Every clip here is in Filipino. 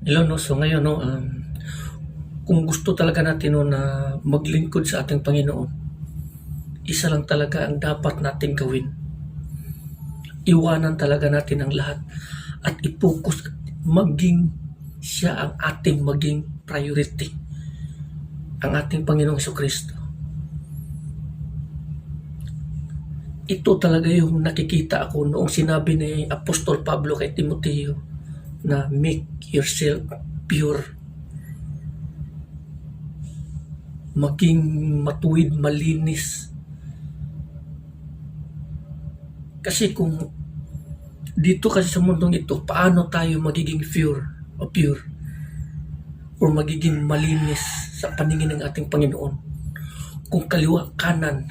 Hello 'no, so ngayon 'no, kung gusto talaga natin 'no na maglingkod sa ating Panginoon, isa lang talaga ang dapat nating gawin. Iwanan talaga natin ang lahat at i-focus at maging siya ang ating maging priority, ang ating Panginoong Jesucristo. Ito talaga yung nakikita ako noong sinabi ni Apostol Pablo kay Timoteo na make yourself pure, maging matuwid, malinis. Kasi kung dito kasi sa mundong ito, paano tayo magiging pure or magiging malinis sa paningin ng ating Panginoon? Kung kaliwat kanan,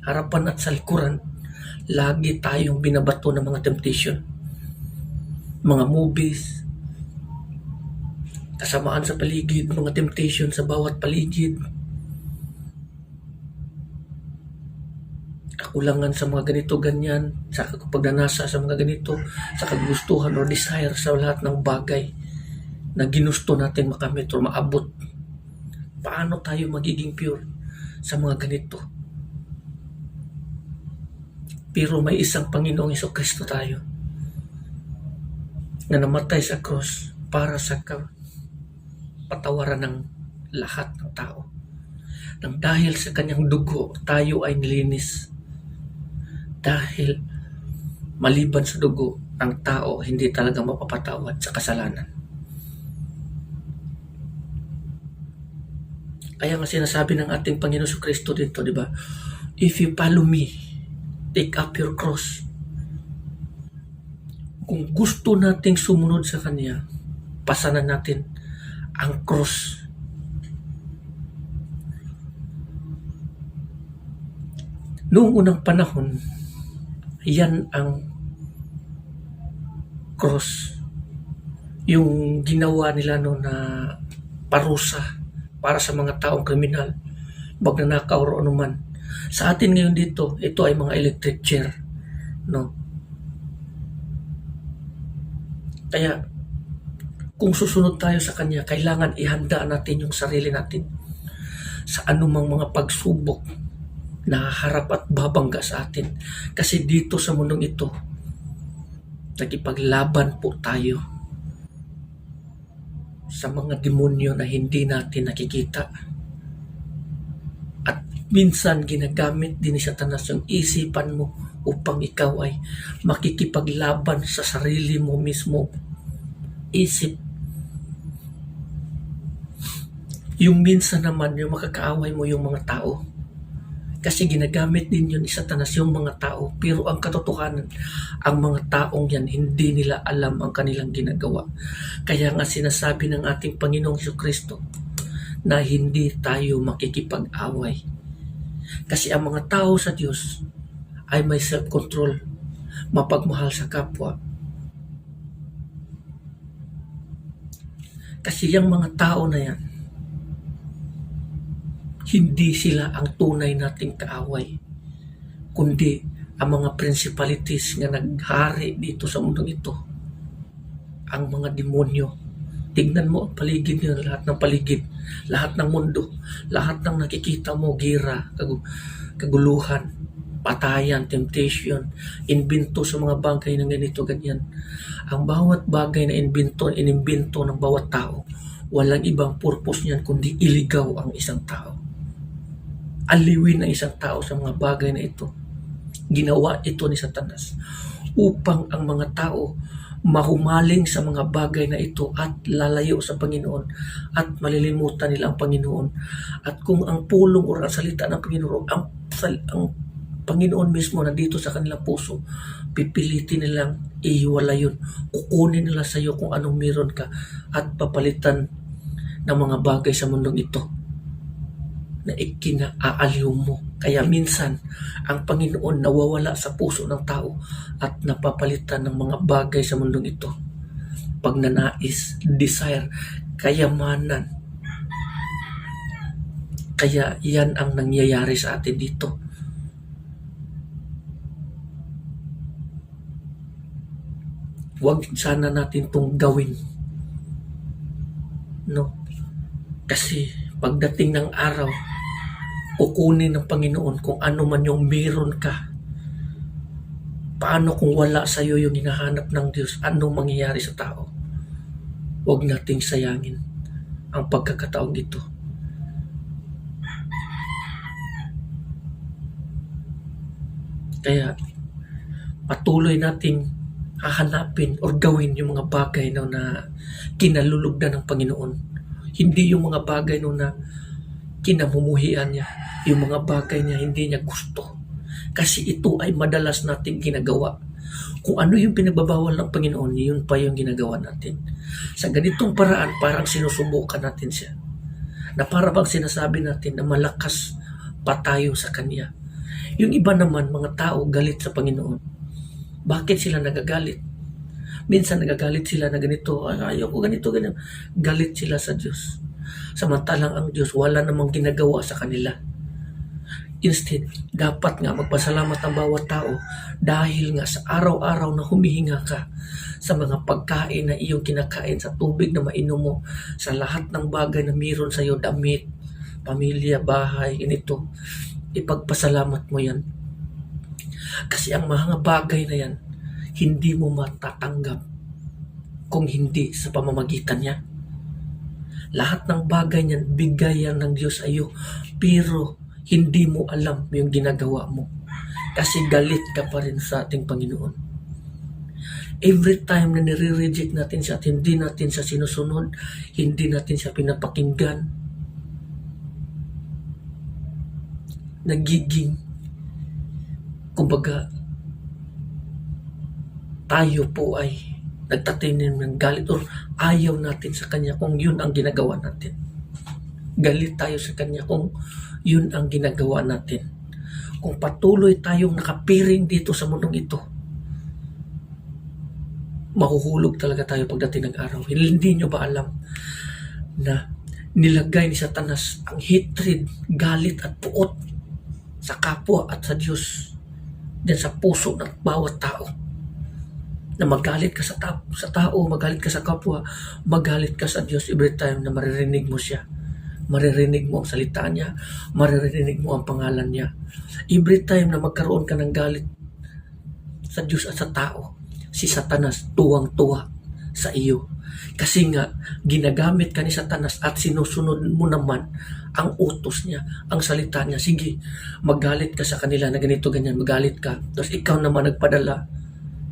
harapan at sa likuran, lagi tayong binabato ng mga temptation, mga movies, kasamaan sa paligid, mga temptation sa bawat paligid, kakulangan sa mga ganito ganyan, sa pagnanasa sa mga ganito, sa kagustuhan or desire sa lahat ng bagay na ginusto natin makamit or maabot. Paano tayo magiging pure sa mga ganito? Pero may isang Panginoong Jesucristo tayo na namatay sa cross para sa patawaran ng lahat ng tao. Nang dahil sa kanyang dugo, tayo ay nilinis. Dahil maliban sa dugo, ang tao hindi talaga mapapatawad sa kasalanan. Kaya nga sinasabi ng ating Panginoon Jesucristo dito, di ba? If you follow me, take up your cross. Kung gusto nating sumunod sa Kanya, pasanan natin ang cross. Noong unang panahon, yan ang cross. Yung ginawa nila no na parusa para sa mga taong kriminal, magnanakaw o anuman. Sa atin ngayon dito, ito ay mga electric chair, no? Kaya kung susunod tayo sa Kanya, kailangan ihanda natin yung sarili natin sa anumang mga pagsubok na harap at babangga sa atin. Kasi dito sa mundong ito, nakipaglaban po tayo sa mga demonyo na hindi natin nakikita. At minsan ginagamit din ni Satanas yung isipan mo upang ikaw ay makikipaglaban sa sarili mo mismo. Isip. Yung minsan naman yung makakaaway mo yung mga tao. Kasi ginagamit din yun ni Satanas yung mga tao. Pero ang katotohanan, ang mga taong yan, hindi nila alam ang kanilang ginagawa. Kaya nga sinasabi ng ating Panginoong Jesucristo na hindi tayo makikipag-away. Kasi ang mga tao sa Diyos ay may self-control, mapagmahal sa kapwa. Kasi yung mga tao na yan, hindi sila ang tunay nating kaaway, kundi ang mga principalities nga naghari dito sa mundong ito, ang mga demonyo. Tignan mo ang paligid nyo, lahat ng paligid, lahat ng mundo, lahat ng nakikita mo, gira, kaguluhan, patayan, temptation, invento sa mga bagay ng ganito, ganyan. Ang bawat bagay na inimbento ng bawat tao, walang ibang purpose niyan kundi iligaw ang isang tao. Aliwin ang isang tao sa mga bagay na ito. Ginawa ito ni Satanas upang ang mga tao mahumaling sa mga bagay na ito at lalayo sa Panginoon at malilimutan nila ang Panginoon. At kung ang pulong o ang salita ng Panginoon, ang Panginoon mismo na dito sa kanilang puso, pipilitin nilang ihiwala yun. Kukunin nila sa iyo kung anong meron ka at papalitan ng mga bagay sa mundong ito na ikinaaliw mo. Kaya minsan, ang Panginoon nawawala sa puso ng tao at napapalitan ng mga bagay sa mundong ito. Pagnanais, desire, kayamanan. Kaya yan ang nangyayari sa atin dito. Huwag sana natin itong gawin no? Kasi pagdating ng araw, kukunin ng Panginoon kung ano man yung meron ka. Paano kung wala sa iyo yung hinahanap ng Diyos? Ano mangyayari sa tao? Huwag nating sayangin ang pagkakataong ito. Kaya patuloy nating hahanapin or gawin yung mga bagay na kinalulugdan ng Panginoon. Hindi yung mga bagay na kinamumuhian niya, yung mga bagay niya hindi niya gusto. Kasi ito ay madalas nating ginagawa. Kung ano yung pinagbabawal ng Panginoon, yun pa yung ginagawa natin. Sa ganitong paraan, parang sinusubukan natin siya. Na para bang sinasabi natin na malakas pa tayo sa Kanya. Yung iba naman, mga tao galit sa Panginoon. Bakit sila nagagalit? Minsan nagagalit sila na ganito, ayaw ko ganito, ganyan. Galit sila sa Diyos. Samantalang ang Diyos wala namang ginagawa sa kanila. Instead, dapat nga magpasalamat ang bawat tao dahil nga sa araw-araw na humihinga ka sa mga pagkain na iyong kinakain, sa tubig na mainom mo, sa lahat ng bagay na mayroon sa iyo, damit, pamilya, bahay, ganito. Ipagpasalamat mo yan. Kasi ang mga bagay na yan, hindi mo matatanggap kung hindi sa pamamagitan niya. Lahat ng bagay niyan, bigay yan ng Diyos sa iyo. Pero hindi mo alam yung ginagawa mo. Kasi galit ka pa rin sa ating Panginoon. Every time na nire-reject natin siya at hindi natin siya sinusunod, hindi natin siya pinapakinggan, nagiging, kumbaga, tayo po ay nagtatanim ng galit or ayaw natin sa Kanya kung yun ang ginagawa natin. Galit tayo sa Kanya kung yun ang ginagawa natin. Kung patuloy tayong nakapiring dito sa mundong ito, mahuhulog talaga tayo pagdating ng araw. Hindi nyo ba alam na nilagay ni Satanas ang hatred, galit at puot sa kapwa at sa Diyos diyan sa puso ng bawat tao? Na magalit ka sa tao, magalit ka sa kapwa, magalit ka sa Diyos every time na maririnig mo siya. Maririnig mo ang salita niya, maririnig mo ang pangalan niya. Every time na magkaroon ka ng galit sa Diyos at sa tao, si Satanas tuwang-tuwa sa iyo. Kasi nga, ginagamit ka ni Satanas at sinusunod mo naman ang utos niya, ang salita niya. Sige, magalit ka sa kanila na ganito, ganyan, magalit ka. Tapos ikaw naman nagpadala,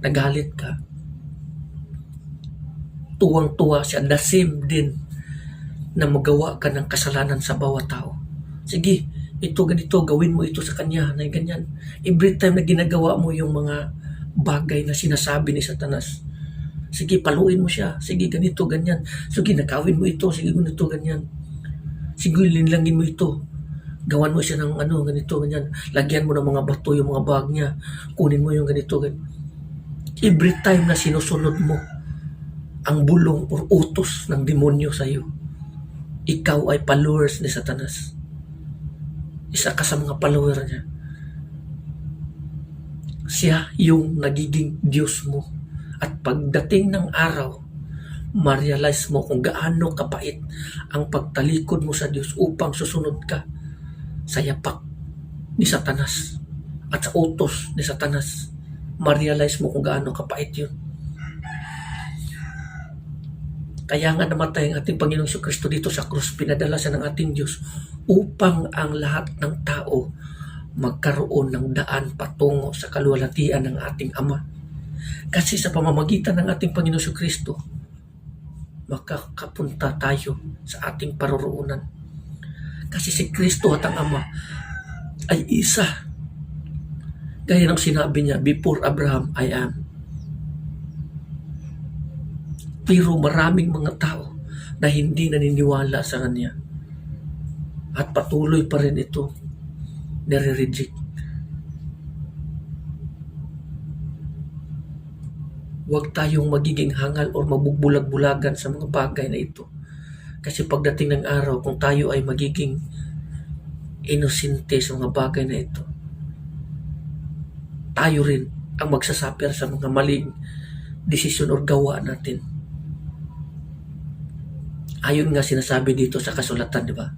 nagalit ka. Tuwang-tuwa siya, the same din na magawa ka ng kasalanan sa bawat tao. Sige, ito ganito, gawin mo ito sa kanya, na ganyan. Every time na ginagawa mo yung mga bagay na sinasabi ni Satanas, sige, paluin mo siya. Sige, ganito, ganyan. Sige, nakawin mo ito. Sige, ganito, ganyan. Sige, linlangin mo ito. Gawan mo siya ng ganito, ganyan. Lagyan mo ng mga bato yung mga bag niya. Kunin mo yung ganito, ganyan. Every time na sinusunod mo ang bulong o utos ng demonyo sa iyo, ikaw ay followers ni Satanas. Isa ka sa mga follower niya. Siya yung nagiging Diyos mo. At pagdating ng araw, ma-realize mo kung gaano kapait ang pagtalikod mo sa Diyos upang susunod ka sa yapak ni Satanas at sa utos ni Satanas. Ma-realize mo kung gaano kapait yun. Kaya nga namatay ang ating Panginoong Jesucristo dito sa krus, pinadala siya ng ating Diyos upang ang lahat ng tao magkaroon ng daan patungo sa kaluwalhatian ng ating Ama. Kasi sa pamamagitan ng ating Panginoong Jesucristo, makakapunta tayo sa ating paroroonan. Kasi si Kristo at ang Ama ay isa. Gaya ng sinabi niya, before Abraham, I am. Pero maraming mga tao na hindi naniniwala sa Kanya. At patuloy pa rin ito nare-reject. Huwag tayong magiging hangal o mabugbulag-bulagan sa mga bagay na ito. Kasi pagdating ng araw, kung tayo ay magiging inosente sa mga bagay na ito, tayo rin ang magsasuffer sa mga maling desisyon o gawa natin. Ayon nga sinasabi dito sa kasulatan, di ba?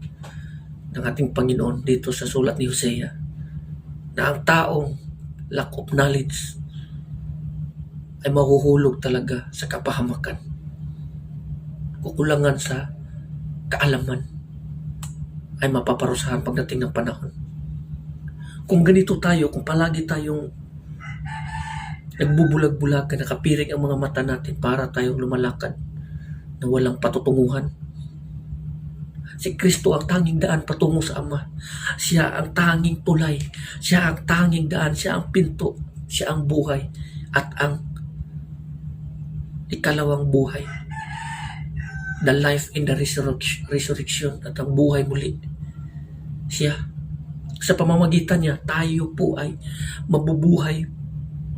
Ng ating Panginoon dito sa sulat ni Hosea, na ang taong lack of knowledge ay mahuhulog talaga sa kapahamakan. Kukulangan sa kaalaman ay mapaparusahan pagdating ng panahon. Kung ganito tayo, kung palagi tayong nagbubulag-bulag, nakapiring ang mga mata natin para tayong lumalakad na walang patutunguhan, si Kristo ang tanging daan patungo sa Ama. Siya ang tanging tulay. Siya ang tanging daan. Siya ang pinto. Siya ang buhay. At ang ikalawang buhay. The life in the resurrection. At ang buhay muli. Siya. Sa pamamagitan niya, tayo po ay mabubuhay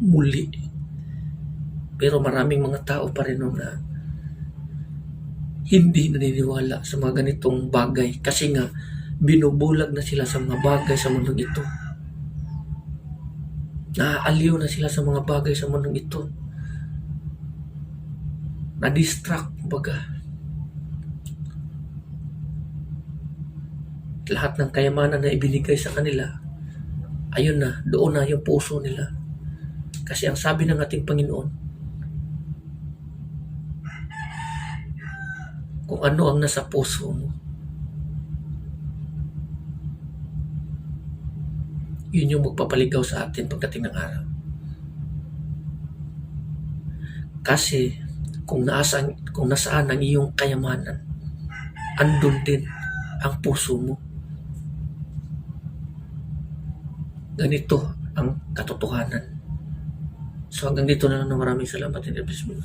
muli. Pero maraming mga tao pa rin na hindi naniniwala sa mga ganitong bagay kasi nga binubulag na sila sa mga bagay sa mundong ito. Naaaliw na sila sa mga bagay sa mundong ito. Na-distract, baga. Lahat ng kayamanan na ibinigay sa kanila, ayun na, doon na yung puso nila. Kasi ang sabi ng ating Panginoon, kung ano ang nasa puso mo, yun yung magpapaligaw sa atin pagdating ng araw. Kasi kung nasaan ang iyong kayamanan, andun din ang puso mo. Ganito ang katotohanan. So hanggang dito na lang, maraming salamat and God bless you.